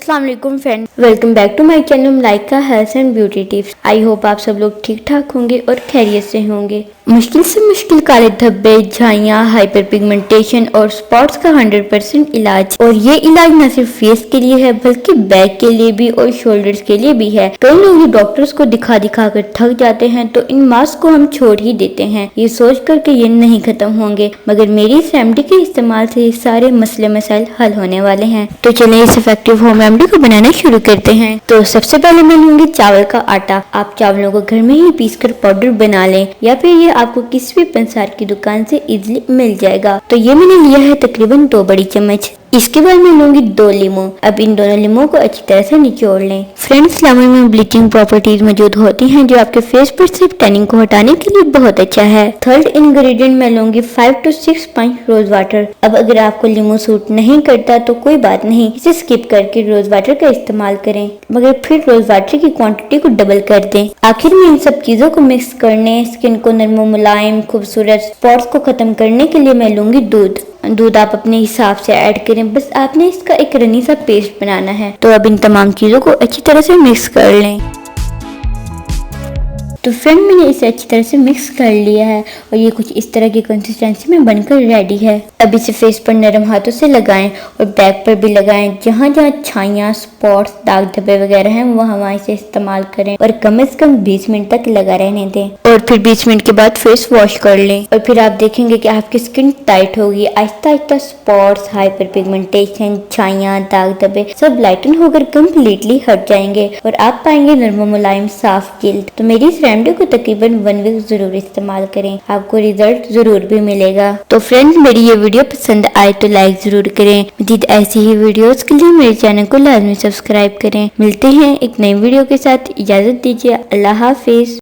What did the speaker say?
अस्सलाम वालेकुम friend, welcome back to my channel Laika health and beauty tips. I hope आप सब लोग ठीक ठाक होंगे और खैरियत से होंगे। मुश्किल से मुश्किल काले धब्बे, झाइयाँ, हाइपर पिगमेंटेशन और स्पॉट्स का 100% इलाज। और ये इलाज न सिर्फ फेस के लिए है बल्कि बैक के लिए भी और शोल्डर्स के लिए भी है। कई लोग डॉक्टर्स को दिखा दिखा कर थक जाते हैं तो इन मास्क को हम छोड़ ही देते हैं, ये सोच कर के ये नहीं खत्म होंगे, मगर मेरी इस रेमेडी के इस्तेमाल से ये सारे मसले मसाइल हल होने वाले हैं। तो चलिए इस इफेक्टिव होम रेमेडी को बनाना शुरू करते हैं। तो सबसे पहले मैं लूंगी चावल का आटा। आप चावलों को घर में ही पीसकर पाउडर बना लें या फिर ये आपको किसी भी पंसार की दुकान से इजीली मिल जाएगा। तो ये मैंने लिया है तकरीबन 2 बड़ी चम्मच। इसके बाद मैं लूंगी 2 लीमू। अब इन दोनों लीमू को अच्छी तरह से निचोड़ लें। फ्रेंड्स, लेमन में ब्लीचिंग प्रॉपर्टीज मौजूद होती हैं जो आपके फेस पर सिर्फ टैनिंग को हटाने के लिए बहुत अच्छा है। थर्ड इंग्रेडिएंट मैं लूंगी 5 to 6 पंच रोज वाटर। अब अगर आपको लीमू सूट नहीं करता तो कोई बात नहीं, इसे स्किप करके रोज वाटर का इस्तेमाल करें, मगर फिर रोज वाटर की क्वांटिटी को डबल कर दें। आखिर में इन सब चीजों को मिक्स करने, स्किन को नरम मुलायम खूबसूरत स्पॉट्स को खत्म करने के लिए मैं लूंगी दूध आप अपने हिसाब से ऐड करें, बस आपने इसका एक रनी सा पेस्ट बनाना है। तो अब इन तमाम चीजों को अच्छी तरह से मिक्स कर लें। तो फ्रेंड, मैंने इसे अच्छी तरह से मिक्स कर लिया है और ये कुछ इस तरह की कंसिस्टेंसी में बनकर रेडी है। अब इसे फेस पर नरम हाथों से लगाएं और बैक पर भी लगाएं। जहाँ जहाँ छाइयाँ, स्पॉट्स, दाग धब्बे वगैरह हैं वहाँ इसे इस्तेमाल करें और कम से कम 20 मिनट तक लगा रहने दें। और फिर 20 मिनट के बाद फेस वॉश कर लें और फिर आप देखेंगे कि आपकी स्किन टाइट होगी। Aahista Aahista spots, hyper pigmentation, छाइयाँ, दाग धब्बे सब लाइटन होकर कम्प्लीटली हट जाएंगे और आप पाएंगे नरम मुलायम साफ जिल्द। तो मेरी इस रेमेडी को तकरीबन 1 वीक जरूर इस्तेमाल करें, आपको रिजल्ट जरूर भी मिलेगा। तो फ्रेंड्स, मेरी ये वीडियो पसंद आए तो लाइक जरूर करें। मजीद ऐसी ही वीडियोस के लिए मेरे चैनल को लाजमी सब्सक्राइब करें। मिलते हैं एक नई वीडियो के साथ, इजाजत दीजिए। अल्लाह हाफिज।